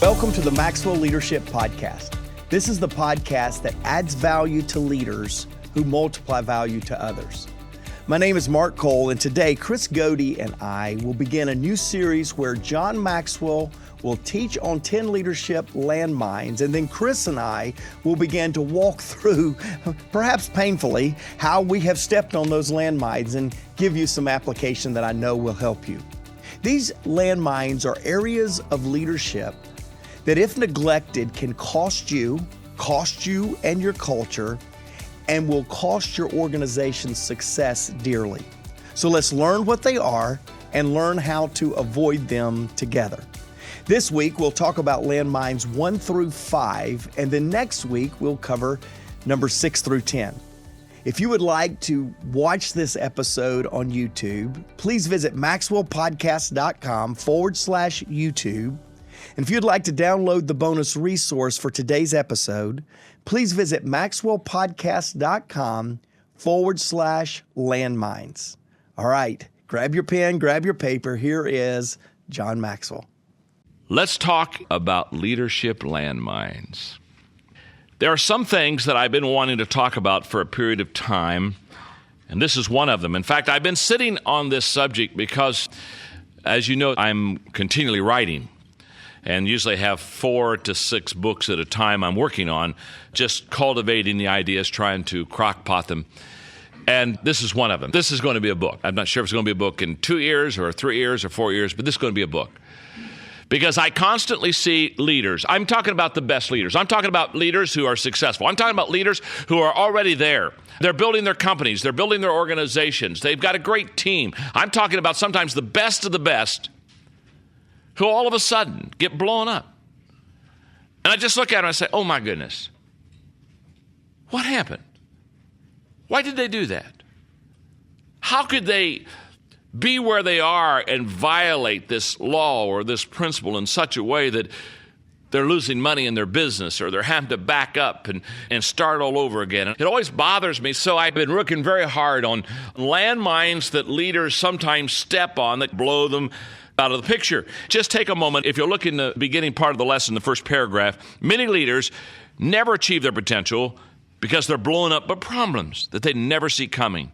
Welcome to the Maxwell Leadership Podcast. This is the podcast that adds value to leaders who multiply value to others. My name is Mark Cole, and today Chris Goede and I will begin a new series where John Maxwell will teach on 10 leadership landmines, and then Chris and I will begin to walk through, perhaps painfully, how we have stepped on those landmines and give you some application that I know will help you. These landmines are areas of leadership that, if neglected, can cost you and your culture, and will cost your organization's success dearly. So let's learn what they are and learn how to avoid them together. This week, we'll talk about landmines 1 through 5, and then next week, we'll cover number 6 through 10. If you would like to watch this episode on YouTube, please visit maxwellpodcast.com/YouTube. And if you'd like to download the bonus resource for today's episode, please visit maxwellpodcast.com/landmines. All right, grab your pen, grab your paper. Here is John Maxwell. Let's talk about leadership landmines. There are some things that I've been wanting to talk about for a period of time, and this is one of them. In fact, I've been sitting on this subject because, as you know, I'm continually writing, and usually have 4 to 6 books at a time I'm working on, just cultivating the ideas, trying to crock-pot them. And this is one of them. This is going to be a book. I'm not sure if it's going to be a book in 2 years or 3 years or 4 years, but this is going to be a book. Because I constantly see leaders. I'm talking about the best leaders. I'm talking about leaders who are successful. I'm talking about leaders who are already there. They're building their companies. They're building their organizations. They've got a great team. I'm talking about sometimes the best of the best who all of a sudden get blown up. And I just look at them and I say, oh my goodness, what happened? Why did they do that? How could they be where they are and violate this law or this principle in such a way that they're losing money in their business, or they're having to back up and start all over again? It always bothers me, so I've been working very hard on landmines that leaders sometimes step on that blow them out of the picture. Just take a moment. If you look in the beginning part of the lesson, the first paragraph, many leaders never achieve their potential because they're blown up by problems that they never see coming.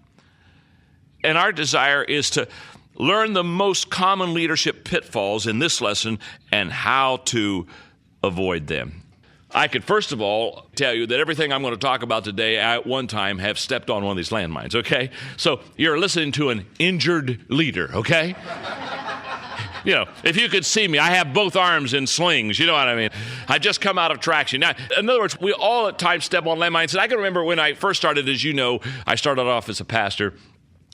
And our desire is to learn the most common leadership pitfalls in this lesson and how to avoid them. I could first of all tell you that everything I'm going to talk about today at one time have stepped on one of these landmines, okay? So you're listening to an injured leader, okay? You know, if you could see me, I have both arms in slings, you know what I mean? I just come out of traction. Now, in other words, we all at times step on landmines. And I can remember when I first started, as you know, I started off as a pastor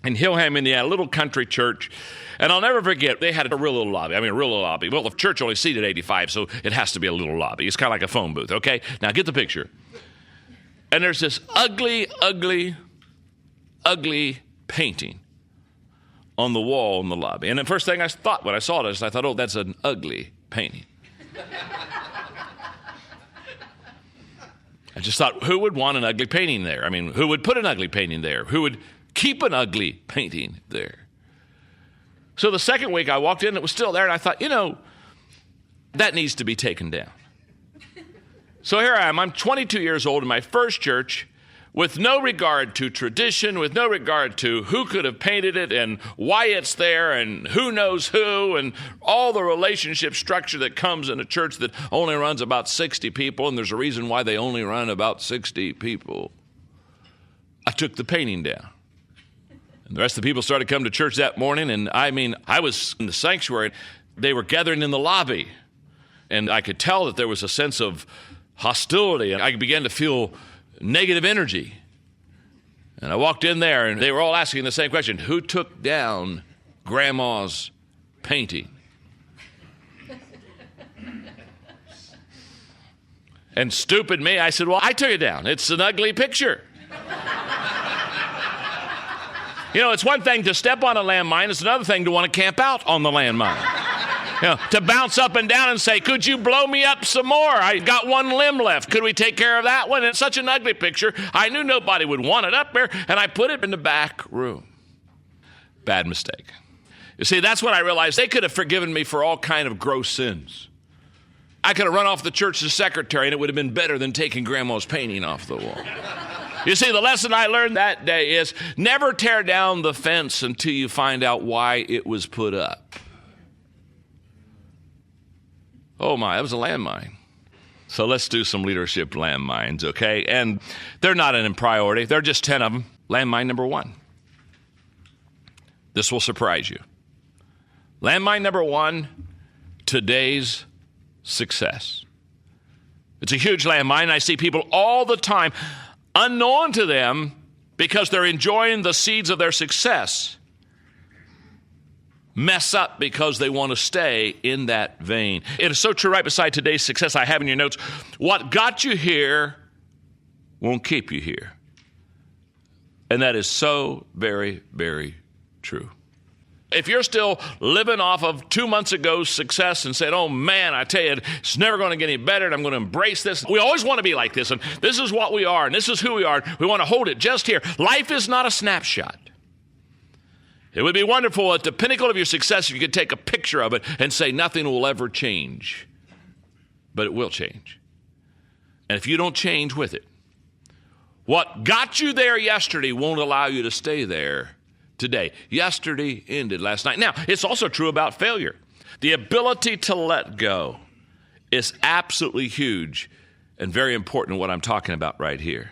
in Hillham, Indiana, a little country church. And I'll never forget, they had a real little lobby. Well, the church only seated 85, so it has to be a little lobby. It's kind of like a phone booth, okay? Now, get the picture. And there's this ugly painting on the wall in the lobby. And the first thing I thought when I saw this, I thought, oh, that's an ugly painting. I just thought, who would want an ugly painting there? I mean, who would put an ugly painting there? Who would keep an ugly painting there? So the second week I walked in, it was still there, and I thought, that needs to be taken down. So here I am. I'm 22 years old in my first church, with no regard to tradition, with no regard to who could have painted it and why it's there and who knows who and all the relationship structure that comes in a church that only runs about 60 people, and there's a reason why they only run about 60 people. I took the painting down. And the rest of the people started coming to church that morning, and I was in the sanctuary. They were gathering in the lobby, and I could tell that there was a sense of hostility, and I began to feel negative energy. And I walked in there, and they were all asking the same question: who took down Grandma's painting? And stupid me, I said, well, I took it down. It's an ugly picture. It's one thing to step on a landmine. It's another thing to want to camp out on the landmine. To bounce up and down and say, could you blow me up some more? I got one limb left. Could we take care of that one? It's such an ugly picture. I knew nobody would want it up there, and I put it in the back room. Bad mistake. You see, that's when I realized they could have forgiven me for all kind of gross sins. I could have run off the church's secretary, and it would have been better than taking Grandma's painting off the wall. You see, the lesson I learned that day is never tear down the fence until you find out why it was put up. Oh my, that was a landmine. So let's do some leadership landmines, okay? And they're not in priority. There are just 10 of them. Landmine number 1. This will surprise you. Landmine number 1, today's success. It's a huge landmine. I see people all the time, unknown to them, because they're enjoying the seeds of their success, mess up because they want to stay in that vein. It is so true. Right beside today's success, I have in your notes, what got you here won't keep you here. And that is so very, very true. If you're still living off of 2 months ago's success and said, oh man, I tell you, it's never going to get any better and I'm going to embrace this. We always want to be like this, and this is what we are and this is who we are. We want to hold it just here. Life is not a snapshot. It would be wonderful at the pinnacle of your success if you could take a picture of it and say nothing will ever change. But it will change. And if you don't change with it, what got you there yesterday won't allow you to stay there today. Yesterday ended last night. Now, it's also true about failure. The ability to let go is absolutely huge and very important, what I'm talking about right here.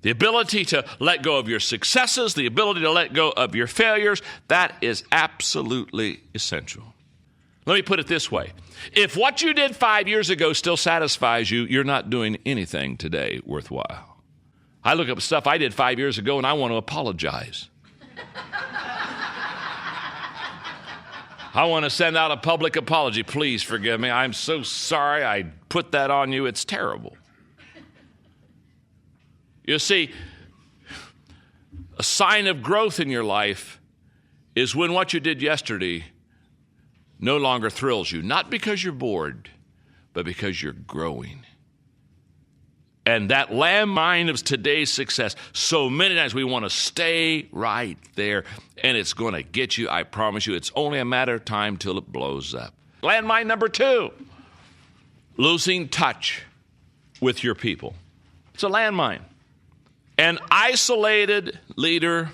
The ability to let go of your successes, the ability to let go of your failures, that is absolutely essential. Let me put it this way. If what you did 5 years ago still satisfies you, you're not doing anything today worthwhile. I look up stuff I did 5 years ago and I want to apologize. I want to send out a public apology. Please forgive me. I'm so sorry I put that on you. It's terrible. You see, a sign of growth in your life is when what you did yesterday no longer thrills you. Not because you're bored, but because you're growing. And that landmine of today's success, so many times we want to stay right there, and it's going to get you, I promise you. It's only a matter of time till it blows up. Landmine number 2, losing touch with your people. It's a landmine. An isolated leader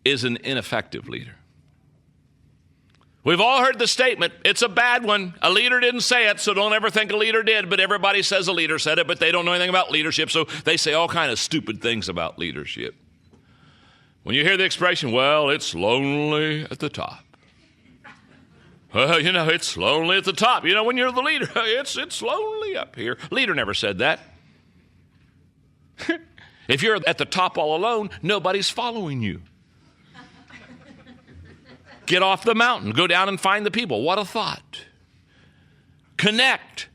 is an ineffective leader. We've all heard the statement, it's a bad one. A leader didn't say it, so don't ever think a leader did, but everybody says a leader said it, but they don't know anything about leadership, so they say all kind of stupid things about leadership. When you hear the expression, well, it's lonely at the top. Well, it's lonely at the top. When you're the leader, it's lonely up here. Leader never said that. If you're at the top all alone, nobody's following you. Get off the mountain. Go down and find the people. What a thought. Connect.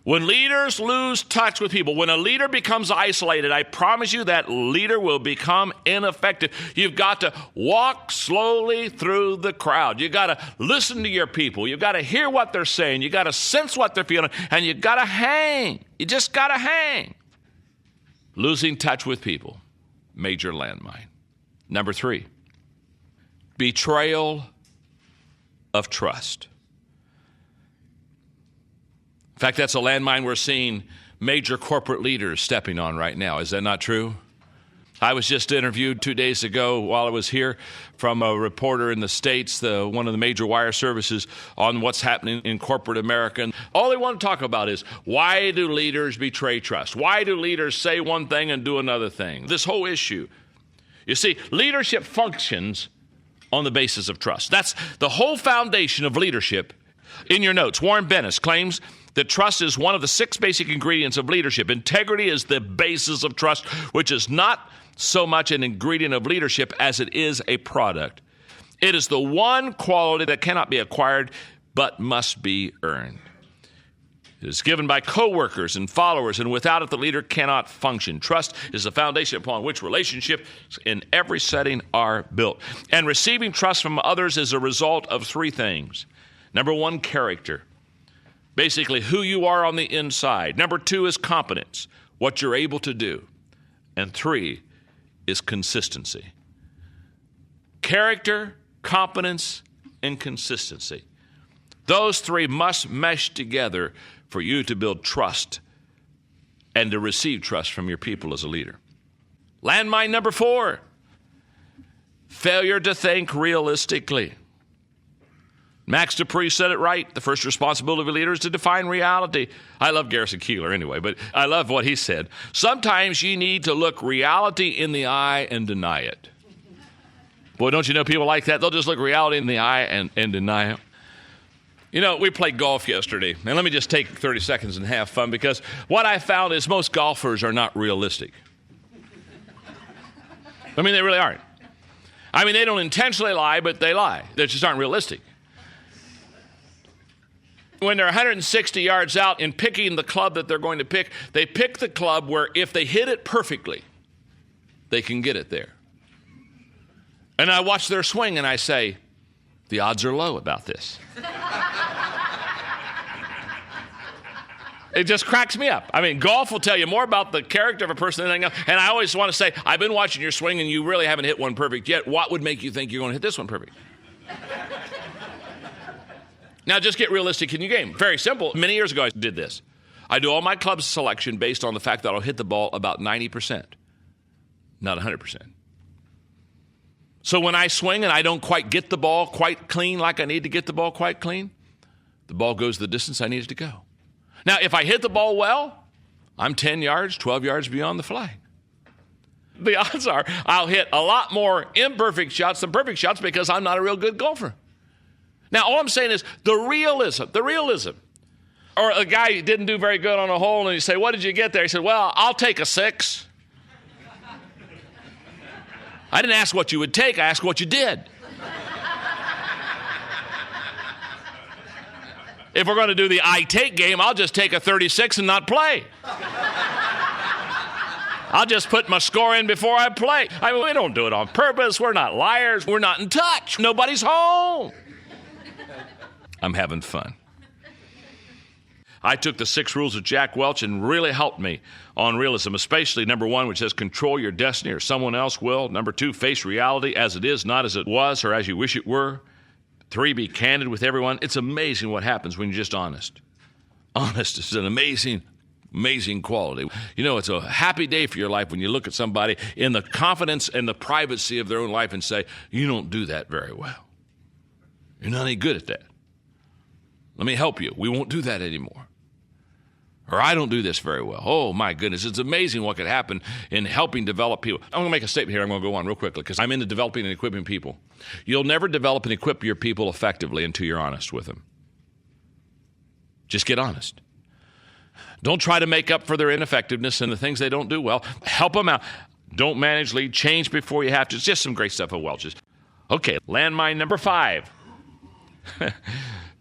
When leaders lose touch with people, when a leader becomes isolated, I promise you that leader will become ineffective. You've got to walk slowly through the crowd. You've got to listen to your people. You've got to hear what they're saying. You've got to sense what they're feeling, and you've got to hang. You just got to hang. Losing touch with people, major landmine. Number 3, betrayal of trust. In fact, that's a landmine we're seeing major corporate leaders stepping on right now. Is that not true? I was just interviewed 2 days ago while I was here from a reporter in the States, one of the major wire services, on what's happening in corporate America. And all they want to talk about is, why do leaders betray trust? Why do leaders say one thing and do another thing? This whole issue. You see, leadership functions on the basis of trust. That's the whole foundation of leadership. In your notes, Warren Bennis claims that trust is one of the 6 basic ingredients of leadership. Integrity is the basis of trust, which is not so much an ingredient of leadership as it is a product. It is the one quality that cannot be acquired but must be earned. It is given by coworkers and followers, and without it, the leader cannot function. Trust is the foundation upon which relationships in every setting are built. And receiving trust from others is a result of 3 things. Number 1, character. Basically, who you are on the inside. Number 2 is competence, what you're able to do. And 3 is consistency. Character, competence, and consistency. Those three must mesh together for you to build trust and to receive trust from your people as a leader. Landmine number 4, failure to think realistically. Max Dupree said it right. The first responsibility of a leader is to define reality. I love Garrison Keillor anyway, but I love what he said. Sometimes you need to look reality in the eye and deny it. Boy, don't you know people like that? They'll just look reality in the eye and deny it. You know, we played golf yesterday, and let me just take 30 seconds and have fun, because what I found is most golfers are not realistic. I mean, they really aren't. I mean, they don't intentionally lie, but they lie. They just aren't realistic. When they're 160 yards out in picking the club that they're going to pick, they pick the club where if they hit it perfectly, they can get it there. And I watch their swing and I say, the odds are low about this. It just cracks me up. I mean, golf will tell you more about the character of a person than anything else. And I always want to say, I've been watching your swing and you really haven't hit one perfect yet. What would make you think you're going to hit this one perfect? Now, just get realistic in your game. Very simple. Many years ago, I did this. I do all my club selection based on the fact that I'll hit the ball about 90%, not 100%. So when I swing and I don't quite get the ball quite clean like I need to get the ball quite clean, the ball goes the distance I need it to go. Now, if I hit the ball well, I'm 10 yards, 12 yards beyond the flag. The odds are I'll hit a lot more imperfect shots than perfect shots because I'm not a real good golfer. Now, all I'm saying is the realism. Or a guy didn't do very good on a hole, and you say, what did you get there? He said, well, I'll take a 6. I didn't ask what you would take. I asked what you did. If we're going to do the I take game, I'll just take a 36 and not play. I'll just put my score in before I play. I mean, we don't do it on purpose. We're not liars. We're not in touch. Nobody's home. I'm having fun. I took the 6 rules of Jack Welch and really helped me on realism, especially number 1, which says control your destiny or someone else will. Number 2, face reality as it is, not as it was or as you wish it were. 3, be candid with everyone. It's amazing what happens when you're just honest. Honest is an amazing quality. You know, it's a happy day for your life when you look at somebody in the confidence and the privacy of their own life and say, you don't do that very well. You're not any good at that. Let me help you. We won't do that anymore. Or I don't do this very well. Oh, my goodness. It's amazing what could happen in helping develop people. I'm going to make a statement here. I'm going to go on real quickly because I'm into developing and equipping people. You'll never develop and equip your people effectively until you're honest with them. Just get honest. Don't try to make up for their ineffectiveness and the things they don't do well. Help them out. Don't manage, lead, change before you have to. It's just some great stuff of Welch's. Okay, landmine number 5.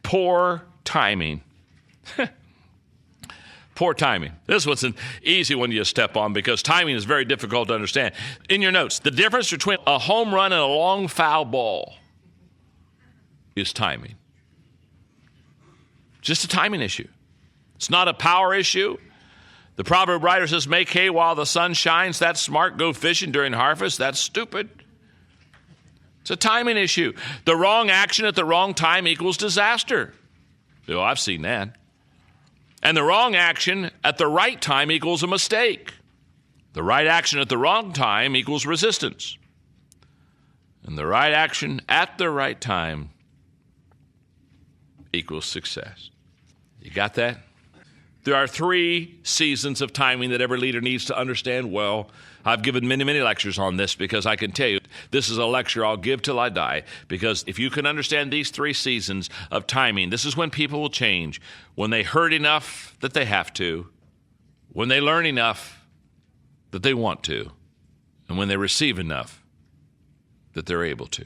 Poor timing. Poor timing. This was an easy one to step on because timing is very difficult to understand. In your notes, the difference between a home run and a long foul ball is timing. Just a timing issue. It's not a power issue. The proverb writer says, make hay while the sun shines. That's smart. Go fishing during harvest. That's stupid. It's a timing issue. The wrong action at the wrong time equals disaster. Oh, I've seen that. And the wrong action at the right time equals a mistake. The right action at the wrong time equals resistance. And the right action at the right time equals success. You got that? There are 3 seasons of timing that every leader needs to understand well. I've given many, many lectures on this because I can tell you this is a lecture I'll give till I die, because if you can understand these 3 seasons of timing, this is when people will change. When they hurt enough that they have to, when they learn enough that they want to, and when they receive enough that they're able to.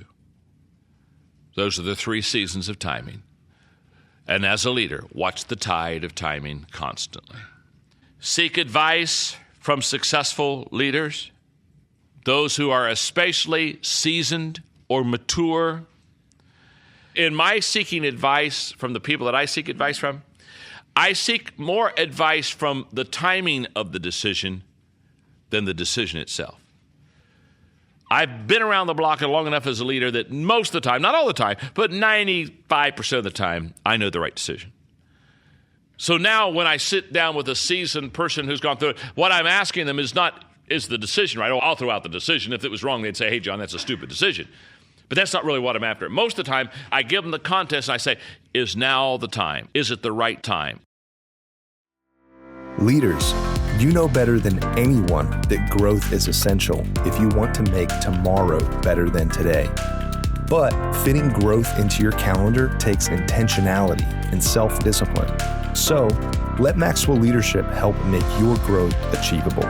Those are the 3 seasons of timing. And as a leader, watch the tide of timing constantly. Seek advice from successful leaders, those who are especially seasoned or mature. In my seeking advice from the people that I seek advice from, I seek more advice from the timing of the decision than the decision itself. I've been around the block long enough as a leader that most of the time, not all the time, but 95% of the time, I know the right decision. So now when I sit down with a seasoned person who's gone through it, what I'm asking them is the decision right? I'll throw out the decision. If it was wrong, they'd say, hey, John, that's a stupid decision. But that's not really what I'm after. Most of the time, I give them the context and I say, is now the time? Is it the right time? Leaders, you know better than anyone that growth is essential if you want to make tomorrow better than today. But fitting growth into your calendar takes intentionality and self-discipline. So, let Maxwell Leadership help make your growth achievable.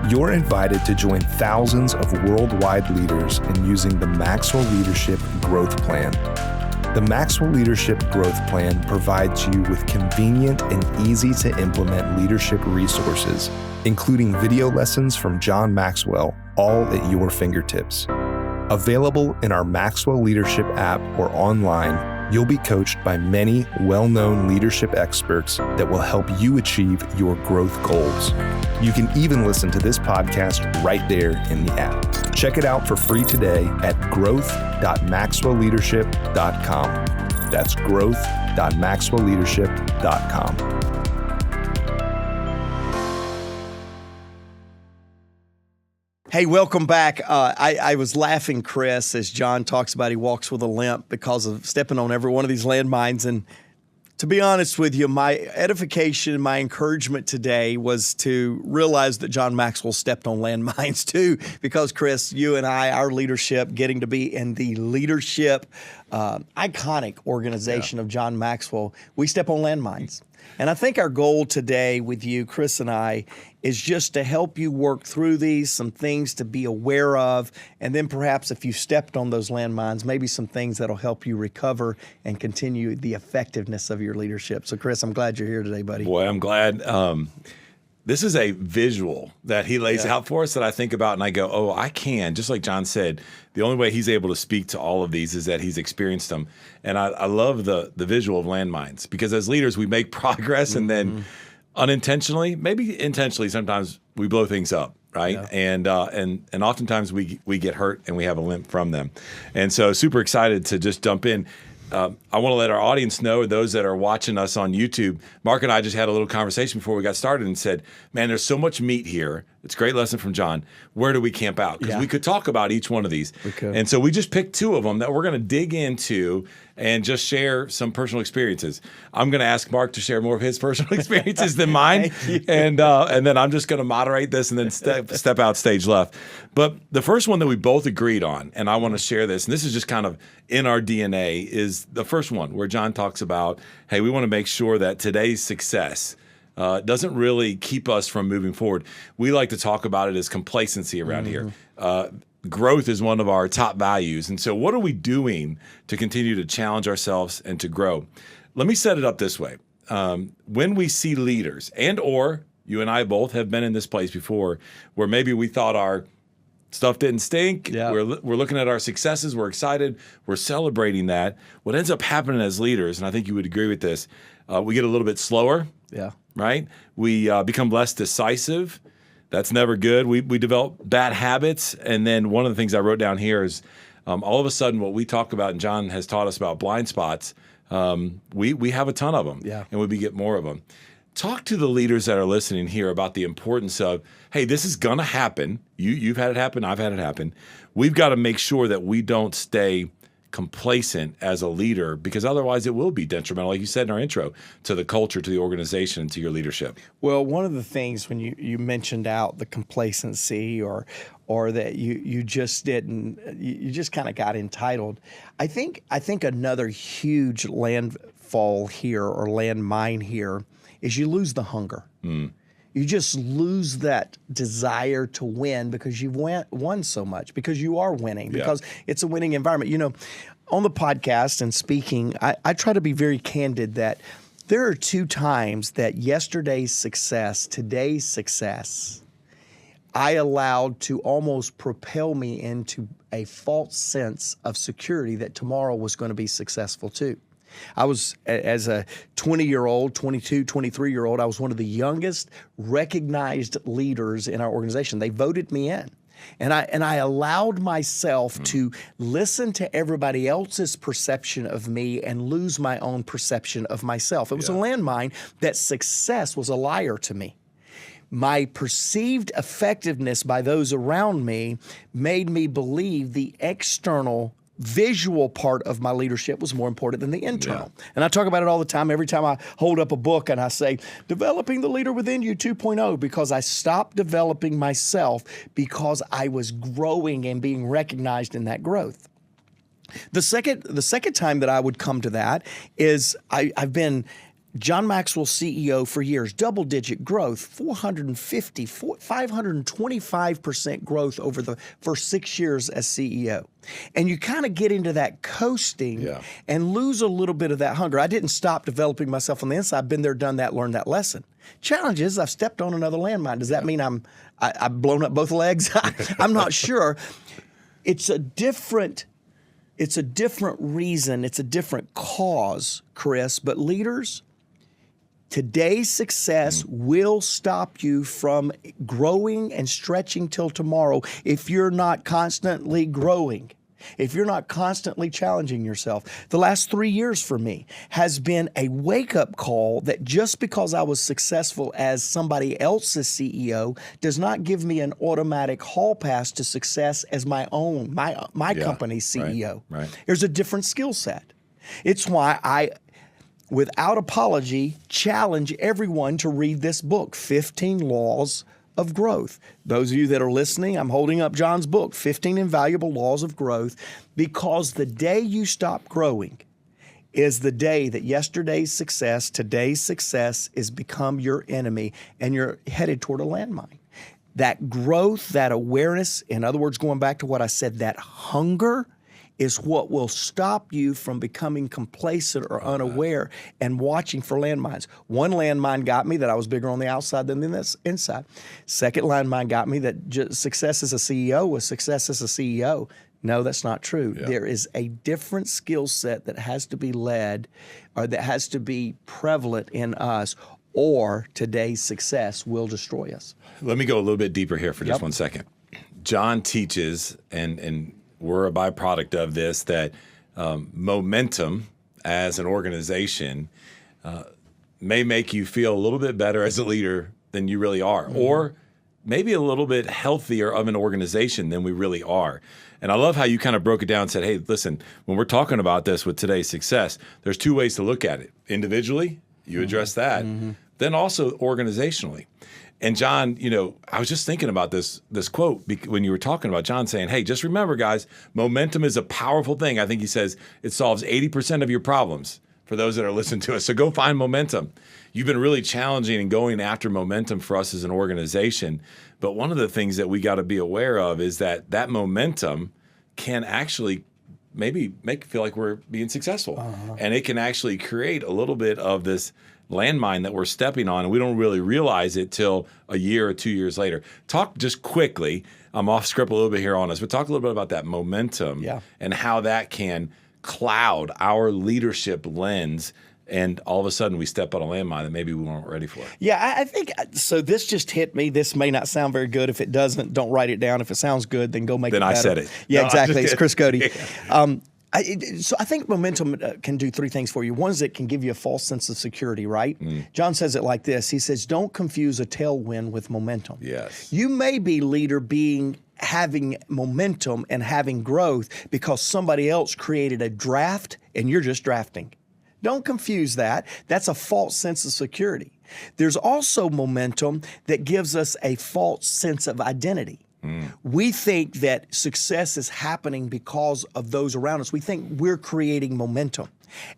You're invited to join thousands of worldwide leaders in using the Maxwell Leadership Growth Plan. The Maxwell Leadership Growth Plan provides you with convenient and easy to implement leadership resources, including video lessons from John Maxwell, all at your fingertips. Available in our Maxwell Leadership app or online, you'll be coached by many well-known leadership experts that will help you achieve your growth goals. You can even listen to this podcast right there in the app. Check it out for free today at growth.maxwellleadership.com. That's growth.maxwellleadership.com. Hey, welcome back. I was laughing, Chris, as John talks about he walks with a limp because of stepping on every one of these landmines. And to be honest with you, my edification, my encouragement today was to realize that John Maxwell stepped on landmines too, because Chris, you and I, our leadership, getting to be in the leadership iconic organization of John Maxwell, we step on landmines. And I think our goal today with you, Chris and I, is just to help you work through these, some things to be aware of, and then perhaps if you stepped on those landmines, maybe some things that'll help you recover and continue the effectiveness of your leadership. So, Chris, I'm glad you're here today, buddy. Boy, I'm glad. This is a visual that he lays out for us that I think about and I go, oh, I can. Just like John said, the only way he's able to speak to all of these is that he's experienced them. And I love the visual of landmines because as leaders, we make progress and then unintentionally, maybe intentionally, sometimes we blow things up. Right. Yeah. And oftentimes we get hurt and we have a limp from them. And so super excited to just jump in. I want to let our audience know, those that are watching us on YouTube, Mark and I just had a little conversation before we got started and said, man, there's so much meat here. It's a great lesson from John. Where do we camp out? Because we could talk about each one of these. We could. And so we just picked two of them that we're going to dig into and just share some personal experiences. I'm going to ask Mark to share more of his personal experiences than mine. And then I'm just going to moderate this and then step out stage left. But the first one that we both agreed on, and I want to share this, and this is just kind of in our DNA, is the first one where John talks about, hey, we want to make sure that today's success doesn't really keep us from moving forward. We like to talk about it as complacency around here. Growth is one of our top values. And so what are we doing to continue to challenge ourselves and to grow? Let me set it up this way. When we see leaders and or you and I both have been in this place before where maybe we thought our stuff didn't stink. Yeah. We're looking at our successes. We're excited. We're celebrating that. What ends up happening as leaders, and I think you would agree with this, we get a little bit slower. Yeah. Right? We become less decisive. That's never good. We develop bad habits. And then one of the things I wrote down here is all of a sudden what we talk about, and John has taught us about blind spots, we have a ton of them. Yeah. And we get more of them. Talk to the leaders that are listening here about the importance of, hey, this is going to happen. You've had it happen. I've had it happen. We've got to make sure that we don't stay complacent as a leader because otherwise it will be detrimental, like you said in our intro, to the culture, to the organization, to your leadership. Well, one of the things when you mentioned out the complacency or that you just didn't, you just kind of got entitled. I think another huge landfall here or landmine here is you lose the hunger. You just lose that desire to win because you've won so much, because you are winning, because it's a winning environment. You know, on the podcast and speaking, I try to be very candid that there are two times that yesterday's success, today's success, I allowed to almost propel me into a false sense of security that tomorrow was going to be successful too. I was, as a 20-year-old, 22, 23-year-old, I was one of the youngest recognized leaders in our organization. They voted me in. And I allowed myself to listen to everybody else's perception of me and lose my own perception of myself. It was a landmine that success was a liar to me. My perceived effectiveness by those around me made me believe the external visual part of my leadership was more important than the internal. Yeah. And I talk about it all the time. Every time I hold up a book and I say, Developing the Leader Within You 2.0, because I stopped developing myself because I was growing and being recognized in that growth. The second time that I would come to that is I've been John Maxwell CEO for years, double-digit growth, 525% growth over the first 6 years as CEO. And you kind of get into that coasting and lose a little bit of that hunger. I didn't stop developing myself on the inside. I've been there, done that, learned that lesson. Challenge is I've stepped on another landmine. Does that mean I've blown up both legs? I'm not sure. It's a different reason. It's a different cause, Chris. But leaders, today's success will stop you from growing and stretching till tomorrow if you're not constantly growing, if you're not constantly challenging yourself. The last 3 years for me has been a wake-up call that just because I was successful as somebody else's CEO does not give me an automatic hall pass to success as my own, my company's CEO. Right. There's a different skill set. It's why I, without apology, challenge everyone to read this book, 15 Laws of Growth. Those of you that are listening, I'm holding up John's book, 15 Invaluable Laws of Growth, because the day you stop growing is the day that yesterday's success, today's success, is become your enemy and you're headed toward a landmine. That growth, that awareness, in other words, going back to what I said, that hunger is what will stop you from becoming complacent or unaware and watching for landmines. One landmine got me that I was bigger on the outside than the inside. Second landmine got me that success as a CEO was success as a CEO. No, that's not true. Yeah. There is a different skill set that has to be led or that has to be prevalent in us, or today's success will destroy us. Let me go a little bit deeper here for just 1 second. John teaches, and we're a byproduct of this, that momentum as an organization may make you feel a little bit better as a leader than you really are, or maybe a little bit healthier of an organization than we really are. And I love how you kind of broke it down and said, hey, listen, when we're talking about this with today's success, there's two ways to look at it. Individually, you address that, then also organizationally. And John, I was just thinking about this quote when you were talking about John saying, hey, just remember, guys, momentum is a powerful thing. I think he says it solves 80% of your problems for those that are listening to us. So go find momentum. You've been really challenging and going after momentum for us as an organization. But one of the things that we got to be aware of is that momentum can actually maybe make it feel like we're being successful. And it can actually create a little bit of this landmine that we're stepping on, and we don't really realize it till a year or 2 years later. Talk just quickly, I'm off script a little bit here on us, but talk a little bit about that momentum and how that can cloud our leadership lens, and all of a sudden we step on a landmine that maybe we weren't ready for. Yeah, I think, so this just hit me. This may not sound very good. If it doesn't, don't write it down. If it sounds good, then go make it better. Then I said it. Yeah, no, exactly. It's Chris Goede. So I think momentum can do three things for you. One is it can give you a false sense of security, right? John says it like this. He says, don't confuse a tailwind with momentum. Yes. You may be leader having momentum and having growth because somebody else created a draft and you're just drafting. Don't confuse that. That's a false sense of security. There's also momentum that gives us a false sense of identity. We think that success is happening because of those around us. We think we're creating momentum.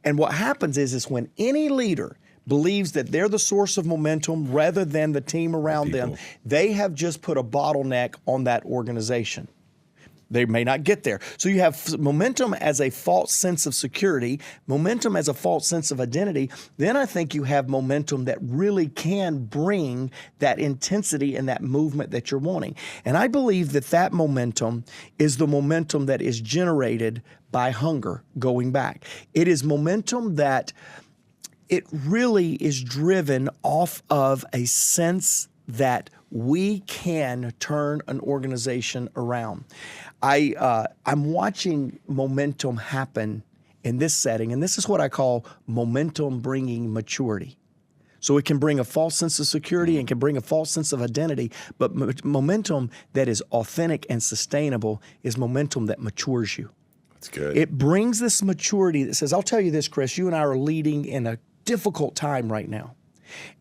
And what happens is when any leader believes that they're the source of momentum rather than the team around them, they have just put a bottleneck on that organization. They may not get there. So you have momentum as a false sense of security, momentum as a false sense of identity. Then I think you have momentum that really can bring that intensity and that movement that you're wanting. And I believe that momentum is the momentum that is generated by hunger going back. It is momentum that it really is driven off of a sense that we can turn an organization around. I'm watching momentum happen in this setting, and this is what I call momentum bringing maturity. So it can bring a false sense of security and can bring a false sense of identity, but momentum that is authentic and sustainable is momentum that matures you. That's good. It brings this maturity that says, I'll tell you this, Chris, you and I are leading in a difficult time right now.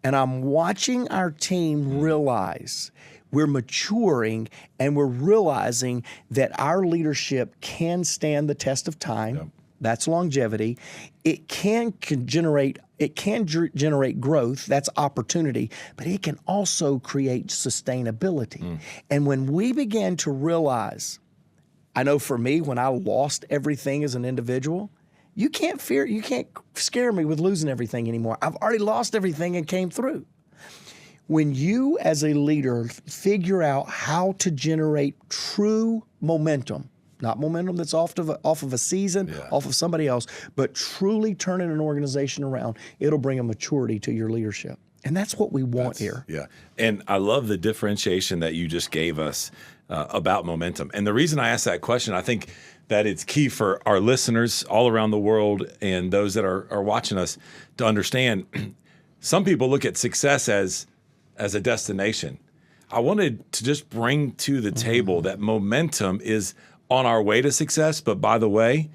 And I'm watching our team realize we're maturing and we're realizing that our leadership can stand the test of time. Yep. That's longevity. It can generate growth. That's opportunity, but it can also create sustainability. And when we began to realize, I know for me, when I lost everything as an individual, you can't scare me with losing everything anymore. I've already lost everything and came through. When you as a leader figure out how to generate true momentum, not momentum that's off of a season, off of somebody else, but truly turning an organization around, it'll bring a maturity to your leadership. And that's what we want here. Yeah. And I love the differentiation that you just gave us about momentum. And the reason I asked that question, I think that it's key for our listeners all around the world and those that are watching us to understand. Some people look at success as a destination. I wanted to just bring to the table that momentum is on our way to success, but by the way,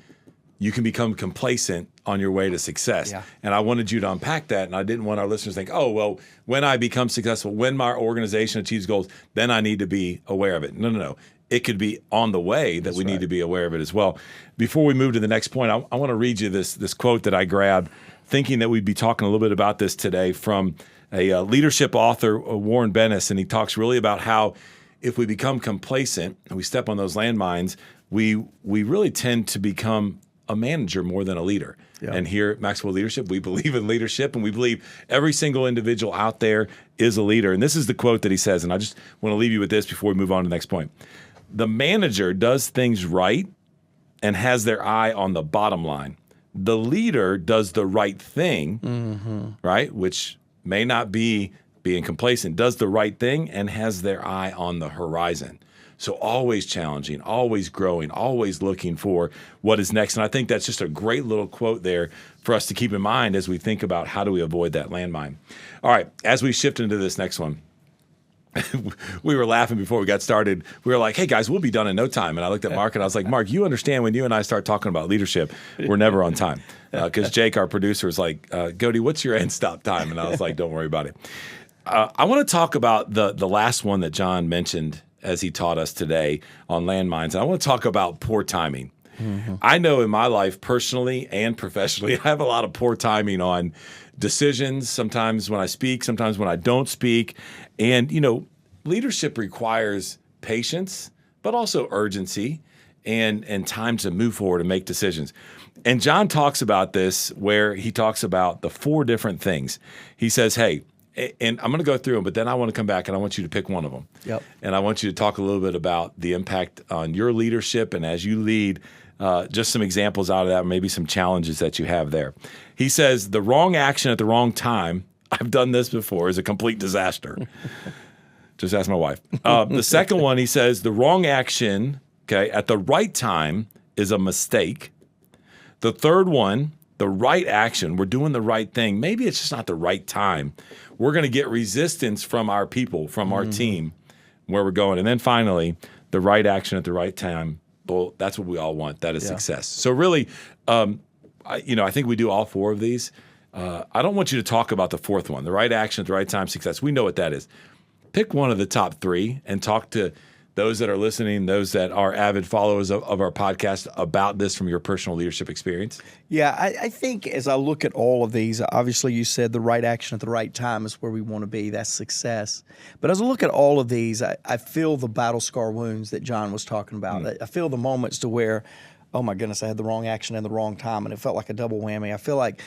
you can become complacent on your way to success. Yeah. And I wanted you to unpack that, and I didn't want our listeners to think, oh, well, when I become successful, when my organization achieves goals, then I need to be aware of it. No. It could be on the way that we need to be aware of it as well. Before we move to the next point, I want to read you this quote that I grabbed, thinking that we'd be talking a little bit about this today, from a leadership author, Warren Bennis, and he talks really about how if we become complacent and we step on those landmines, we really tend to become a manager more than a leader. Yeah. And here at Maxwell Leadership, we believe in leadership, and we believe every single individual out there is a leader. And this is the quote that he says, and I just want to leave you with this before we move on to the next point. The manager does things right and has their eye on the bottom line. The leader does the right thing, right, which may not be being complacent, does the right thing and has their eye on the horizon. So always challenging, always growing, always looking for what is next. And I think that's just a great little quote there for us to keep in mind as we think about how do we avoid that landmine. All right, as we shift into this next one, we were laughing before we got started. We were like, hey, guys, we'll be done in no time. And I looked at Mark and I was like, Mark, you understand when you and I start talking about leadership, we're never on time. Because Jake, our producer, was like, Goede, what's your end stop time? And I was like, don't worry about it. I want to talk about the last one that John mentioned as he taught us today on landmines. And I want to talk about poor timing. I know in my life, personally and professionally, I have a lot of poor timing on decisions, sometimes when I speak, sometimes when I don't speak. And, leadership requires patience, but also urgency and time to move forward and make decisions. And John talks about this, where he talks about the 4 different things. He says, hey, and I'm going to go through them, but then I want to come back and I want you to pick one of them. Yep. And I want you to talk a little bit about the impact on your leadership, and as you lead, just some examples out of that, maybe some challenges that you have there. He says the wrong action at the wrong time, I've done this before, is a complete disaster. Just ask my wife. The second one, he says the wrong action, at the right time is a mistake. The third one, the right action, we're doing the right thing. Maybe it's just not the right time. We're going to get resistance from our people, from our team, where we're going. And then finally, the right action at the right time. Well, that's what we all want. That is success. So really, I think we do all 4 of these. I don't want you to talk about the 4th one, the right action at the right time, success. We know what that is. Pick one of the top 3 and talk to those that are listening, those that are avid followers of our podcast about this from your personal leadership experience. Yeah, I think as I look at all of these, obviously you said the right action at the right time is where we want to be. That's success. But as I look at all of these, I feel the battle scar wounds that John was talking about. I feel the moments to where, oh my goodness, I had the wrong action at the wrong time, and it felt like a double whammy. I feel like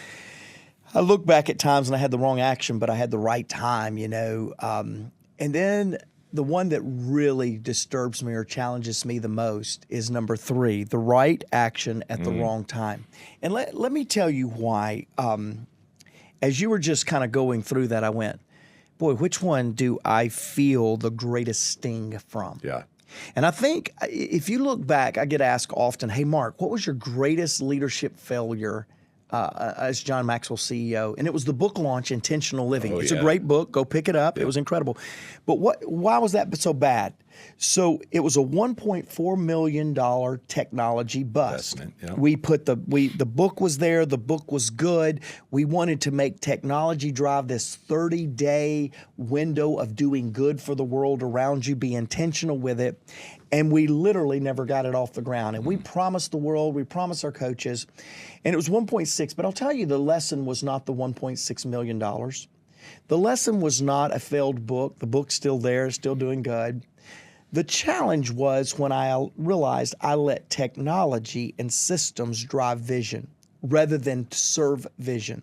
I look back at times and I had the wrong action, but I had the right time, and then the one that really disturbs me or challenges me the most is number 3, the right action at the wrong time. And let me tell you why. As you were just kind of going through that, I went, boy, which one do I feel the greatest sting from? Yeah. And I think if you look back, I get asked often, hey, Mark, what was your greatest leadership failure as John Maxwell CEO? And it was the book launch, Intentional Living. It's a great book. Go pick it up. It was incredible. But why was that so bad? So it was a $1.4 million technology bust. We put the book was there. The book was good. We wanted to make technology drive this 30-day window of doing good for the world around you, be intentional with it. And we literally never got it off the ground. And we promised the world, we promised our coaches, and it was 1.6. But I'll tell you, the lesson was not the $1.6 million. The lesson was not a failed book. The book's still there, still doing good. The challenge was when I realized I let technology and systems drive vision rather than serve vision.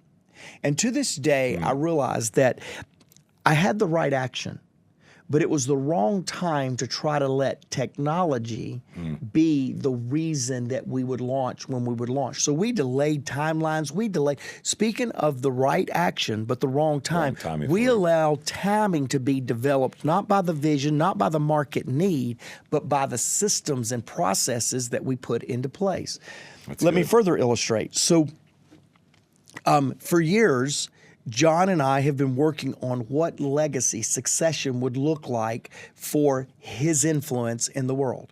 And to this day, I realized that I had the right action, but it was the wrong time to try to let technology be the reason that we would launch when we would launch. So we delayed timelines. Speaking of the right action, but the wrong time, we allowed timing to be developed, not by the vision, not by the market need, but by the systems and processes that we put into place. Let me further illustrate. So for years, John and I have been working on what legacy succession would look like for his influence in the world.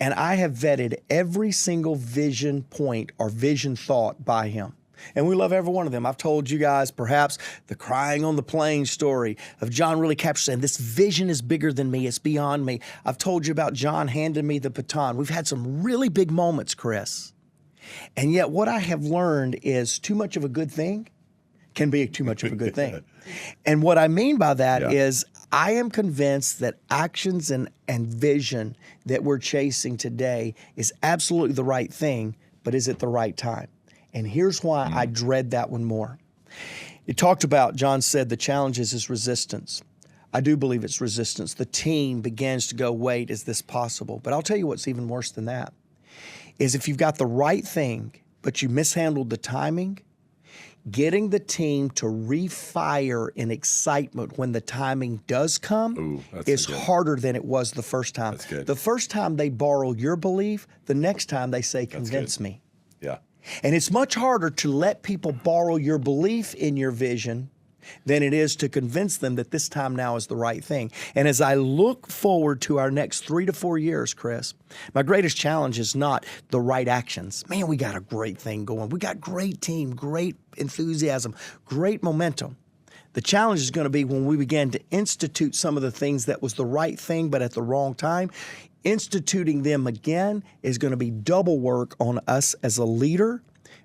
And I have vetted every single vision point or vision thought by him. And we love every one of them. I've told you guys perhaps the crying on the plane story of John really capturing this vision is bigger than me. It's beyond me. I've told you about John handing me the baton. We've had some really big moments, Chris. And yet what I have learned is too much of a good thing can be too much of a good thing. And what I mean by that is I am convinced that actions and vision that we're chasing today is absolutely the right thing, but is it the right time? And here's why I dread that one more. It talked about, John said, the challenge is resistance. I do believe it's resistance. The team begins to go, wait, is this possible? But I'll tell you what's even worse than that, is if you've got the right thing, but you mishandled the timing, getting the team to refire in excitement when the timing does come is harder than it was the first time. That's good. The first time they borrow your belief, the next time they say, convince me. Yeah. And it's much harder to let people borrow your belief in your vision than it is to convince them that this time now is the right thing. And as I look forward to our next 3 to 4 years, Chris, my greatest challenge is not the right actions. Man, we got a great thing going. We got great team, great enthusiasm, great momentum. The challenge is going to be when we begin to institute some of the things that was the right thing but at the wrong time. Instituting them again is going to be double work on us as a leader,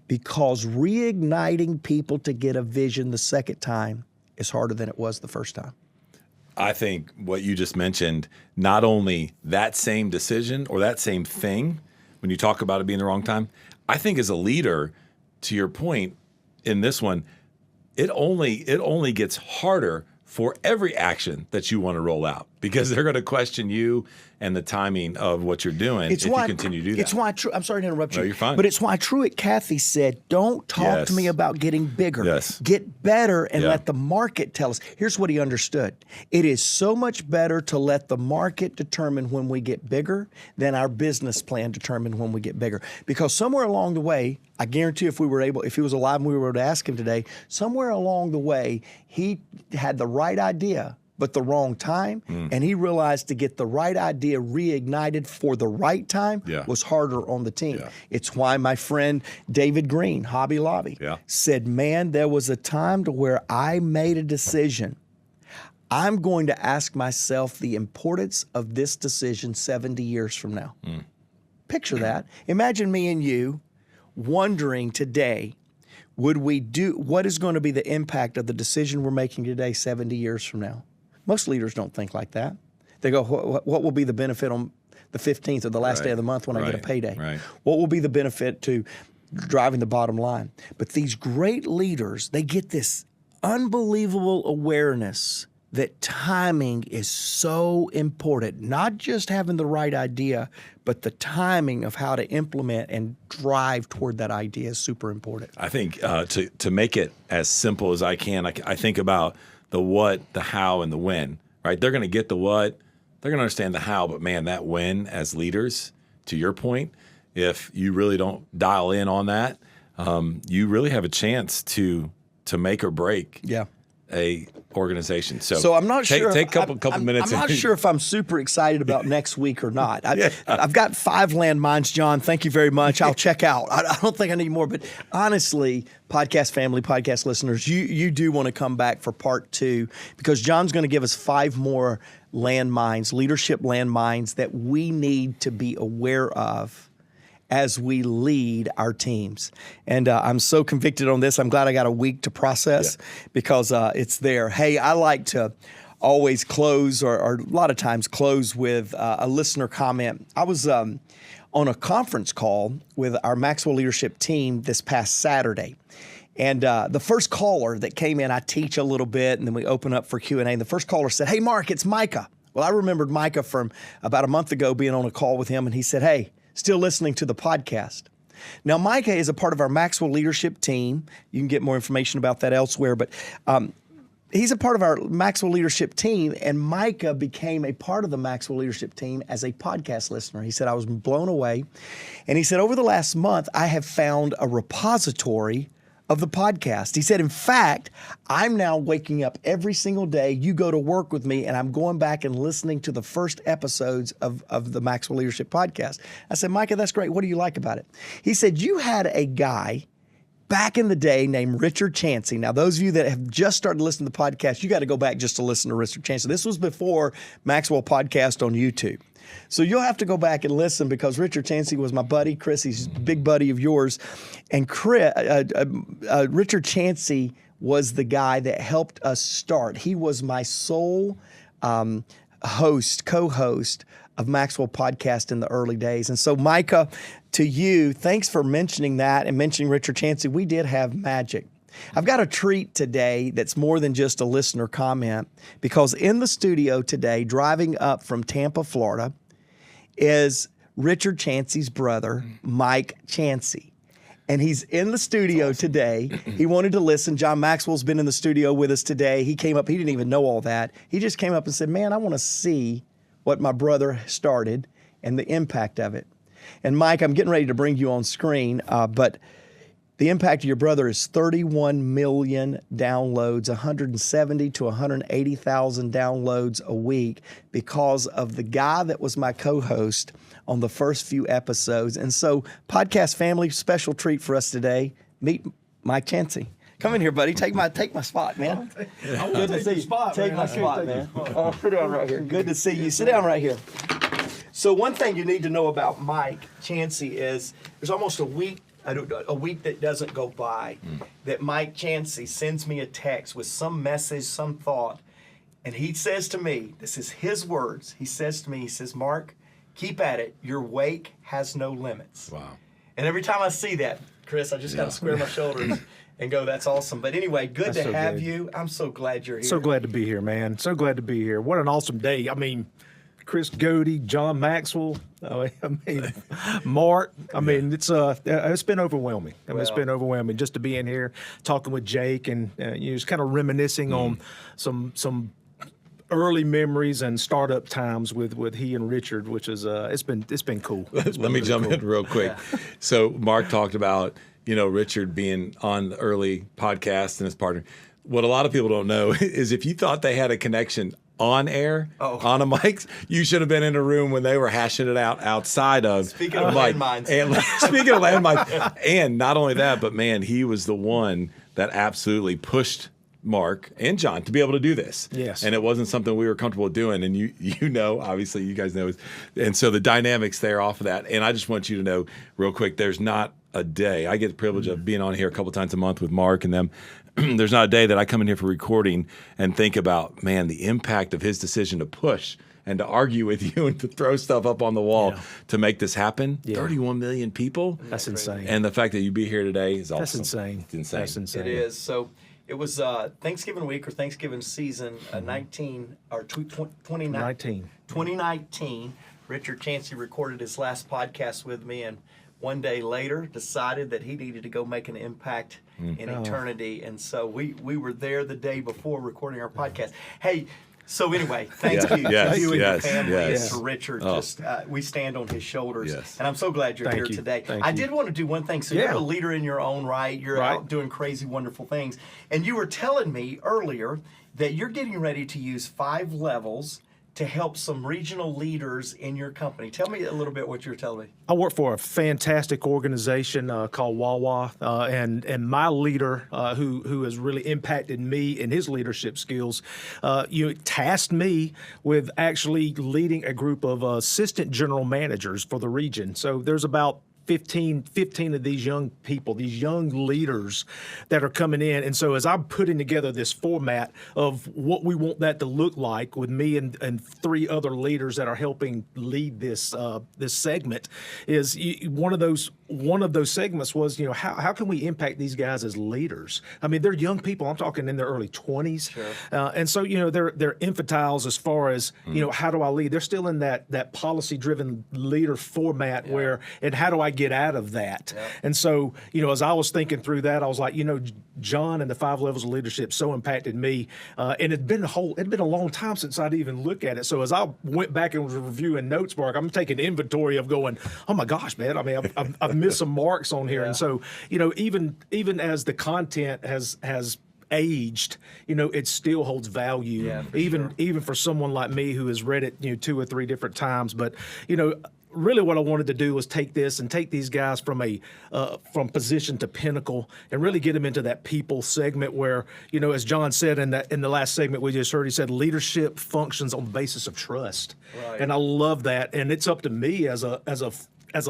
because reigniting people to get a vision the second time is harder than it was the first time. I think what you just mentioned, not only that same decision or that same thing, when you talk about it being the wrong time, I think as a leader, to your point in this one, it only gets harder for every action that you want to roll out, because they're going to question you and the timing of what you're doing if you continue to do that. It's why I'm sorry to interrupt you. No, you're fine. But it's why Truett Cathy said, don't talk to me about getting bigger. Yes. Get better and let the market tell us. Here's what he understood. It is so much better to let the market determine when we get bigger than our business plan determine when we get bigger. Because somewhere along the way, I guarantee if he was alive and we were to ask him today, somewhere along the way, he had the right idea, but the wrong time. And he realized to get the right idea reignited for the right time was harder on the team. It's why my friend David Green, Hobby Lobby, said, man, there was a time to where I made a decision. I'm going to ask myself the importance of this decision 70 years from now. Picture that. Imagine me and you wondering today, what is going to be the impact of the decision we're making today 70 years from now? Most leaders don't think like that. They go, what will be the benefit on the 15th or the last day of the month when I get a payday? What will be the benefit to driving the bottom line? But these great leaders, they get this unbelievable awareness that timing is so important, not just having the right idea, but the timing of how to implement and drive toward that idea is super important. I think to make it as simple as I can, I think about the what, the how, and the when, right? They're going to get the what, they're going to understand the how, but man, that when as leaders, to your point, if you really don't dial in on that, you really have a chance to make or break a organization. So I'm not sure. Take a couple minutes. I'm not sure if I'm super excited about next week or not. I've got 5 landmines, John. Thank you very much. I'll check out. I don't think I need more, but honestly, podcast family, podcast listeners, you do want to come back for part 2 because John's going to give us 5 more landmines, leadership landmines that we need to be aware of as we lead our teams. And I'm so convicted on this. I'm glad I got a week to process because it's there. Hey, I like to always close or a lot of times close with a listener comment. I was on a conference call with our Maxwell leadership team this past Saturday. And the first caller that came in, I teach a little bit and then we open up for Q&A. And the first caller said, "Hey, Mark, it's Micah." Well, I remembered Micah from about a month ago being on a call with him. And he said, "Hey, still listening to the podcast." Now, Micah is a part of our Maxwell leadership team. You can get more information about that elsewhere, but he's a part of our Maxwell leadership team, and Micah became a part of the Maxwell leadership team as a podcast listener. He said, "I was blown away." And he said, "Over the last month, I have found a repository of the podcast." He said, "In fact, I'm now waking up every single day. You go to work with me, and I'm going back and listening to the first episodes of the Maxwell Leadership Podcast." I said, "Micah, that's great. What do you like about it?" He said, "You had a guy back in the day named Richard Chancey." Now, those of you that have just started listening to the podcast, you got to go back just to listen to Richard Chancey. This was before Maxwell Podcast on YouTube. So you'll have to go back and listen because Richard Chancey was my buddy. Chris, he's a big buddy of yours. And Richard Chancey was the guy that helped us start. He was my sole co-host of Maxwell Podcast in the early days. And so, Micah, to you, thanks for mentioning that and mentioning Richard Chancey. We did have magic. I've got a treat today that's more than just a listener comment because in the studio today, driving up from Tampa, Florida, is Richard Chancey's brother, Mike Chancey. And he's in the studio today. He wanted to listen. John Maxwell's been in the studio with us today. He came up. He didn't even know all that. He just came up and said, "Man, I want to see what my brother started and the impact of it." And Mike, I'm getting ready to bring you on screen, but the impact of your brother is 31 million downloads, 170 to 180,000 downloads a week because of the guy that was my co-host on the first few episodes. And so, podcast family, special treat for us today. Meet Mike Chancey. Come in here, buddy. Take my spot, man. Good to see you. Take my spot, man. Oh, sit down right here. Good to see you. Sit down right here. So one thing you need to know about Mike Chancey is there's almost a week that doesn't go by that Mike Chancey sends me a text with some message, some thought, and he says to me, this is his words, he says to me, he says, "Mark, keep at it. Your wake has no limits." Wow. And every time I see that, Chris, I just got to square my shoulders and go, "That's awesome." But anyway, good to have you. I'm so glad you're here. So glad to be here, man. So glad to be here. What an awesome day. I mean, Chris Goede, John Maxwell, Mark. I mean, it's been overwhelming. It's been overwhelming just to be in here talking with Jake and just kind of reminiscing on some early memories and startup times with he and Richard, which is it's been cool. Let me jump in real quick. So Mark talked about Richard being on the early podcast and his partner. What a lot of people don't know is if you thought they had a connection on air, on a mic, you should have been in a room when they were hashing it out outside of. Speaking of landmines. And speaking of landmines. And not only that, but man, he was the one that absolutely pushed Mark and John to be able to do this. Yes. And it wasn't something we were comfortable doing. And obviously you guys know. And so the dynamics there off of that. And I just want you to know real quick, there's not a day. I get the privilege of being on here a couple times a month with Mark and them. There's not a day that I come in here for recording and think about, man, the impact of his decision to push and to argue with you and to throw stuff up on the wall to make this happen. 31 million people. That's insane. And the fact that you be here today is awesome. That's insane. It's insane. That's insane. It is. So it was Thanksgiving week or Thanksgiving season 2019. Richard Chancey recorded his last podcast with me, and one day later decided that he needed to go make an impact in eternity. And so we were there the day before recording our podcast. Hey, so anyway, thank you to you and your family and to Richard. Just we stand on his shoulders, and I'm so glad you're here today. I did want to do one thing. So you're a leader in your own right. You're out doing crazy, wonderful things. And you were telling me earlier that you're getting ready to use 5 levels to help some regional leaders in your company. Tell me a little bit what you're telling me. I work for a fantastic organization called Wawa, and my leader, who has really impacted me in his leadership skills, tasked me with actually leading a group of assistant general managers for the region. So there's about 15 of these young people, these young leaders that are coming in. And so as I'm putting together this format of what we want that to look like with me and 3 other leaders that are helping lead this this segment, is one of those segments was, how can we impact these guys as leaders? I mean, they're young people. I'm talking in their early 20s. Sure. And so, they're infantiles as far as, how do I lead? They're still in that policy-driven leader format where, and how do I get out of that? Yeah. And so, as I was thinking through that, I was like, John and the 5 levels of leadership so impacted me. And it'd been a long time since I'd even looked at it. So as I went back and was reviewing notes, Mark, I'm taking inventory of going, oh my gosh, man. I mean, I've missed some marks on here. And so, even as the content has aged, it still holds value, even for someone like me who has read it, 2 or 3 different times. But, really what I wanted to do was take these guys from position to pinnacle and really get them into that people segment where, as John said in the last segment we just heard, he said leadership functions on the basis of trust. Right. And I love that. And it's up to me as a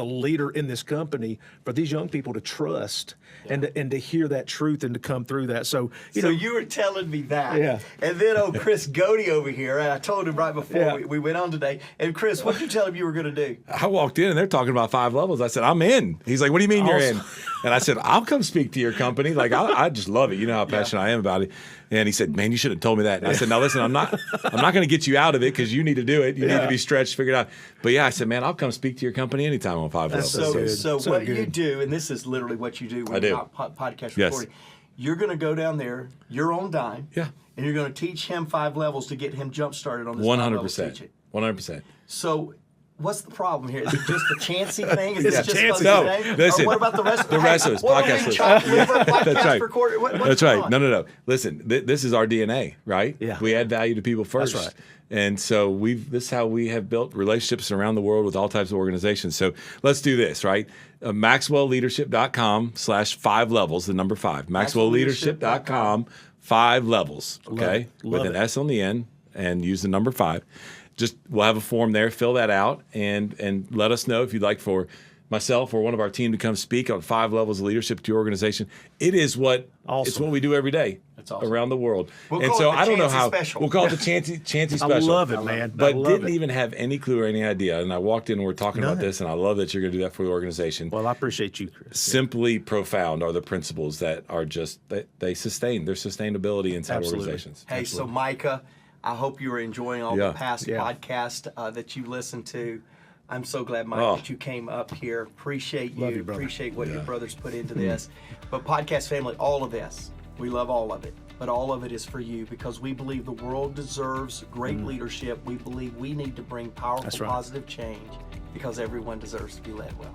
leader in this company for these young people to trust and to hear that truth and to come through that. So, you were telling me that. And then Chris Goede over here, and I told him right before we went on today. And Chris, what did you tell him you were going to do? I walked in and they're talking about 5 levels. I said, I'm in. He's like, what do you mean you're in? And I said, I'll come speak to your company. Like, I just love it. You know how passionate I am about it. And he said, man, you should have told me that. And I said, now listen, I'm not going to get you out of it because you need to do it. You need to be stretched, figured out. But I said, man, I'll come speak to your company anytime on 5 levels. So what you do, and this is literally what you do when you're not podcast recording, you're going to go down there, your own dime, and you're going to teach him 5 levels to get him jump started on this 100%. 100%. So what's the problem here? Is it just a chancy thing? Is it just chancy. No, listen. Or what about the rest of the rest of us? Podcast That's right. That's right. No. Listen, this is our DNA, right? Yeah. We add value to people first. That's right. And so this is how we have built relationships around the world with all types of organizations. So let's do this, right? MaxwellLeadership.com/5 levels, the number 5. MaxwellLeadership.com, 5 levels, okay? With an S on the end and use the number 5. We'll have a form there, fill that out, and let us know if you'd like for myself or one of our team to come speak on 5 levels of leadership to your organization. It is it's what we do every day around the world. I don't know how we'll call it the Chancy Special. I love it, man. But didn't even have any clue or any idea. And I walked in and we're talking about this, and I love that you're going to do that for the organization. Well, I appreciate you, Chris. Simply profound are the principles that are they sustain their sustainability inside organizations. Hey, so Micah, I hope you are enjoying all the past podcasts that you listened to. I'm so glad, Mike, that you came up here. Appreciate you. Appreciate what your brothers put into this. But podcast family, all of this, we love all of it. But all of it is for you because we believe the world deserves great leadership. We believe we need to bring powerful, positive change because everyone deserves to be led well.